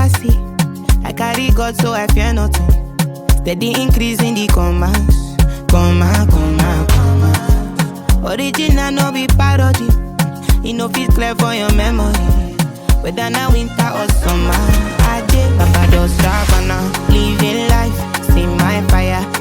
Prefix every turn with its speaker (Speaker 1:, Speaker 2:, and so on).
Speaker 1: see. I carry God, so I fear nothing. Steady increase in the commands. Original no be parody. It no fit clear for your memory. Whether na winter or summer, I did Baba do savannah. Living life, see my fire.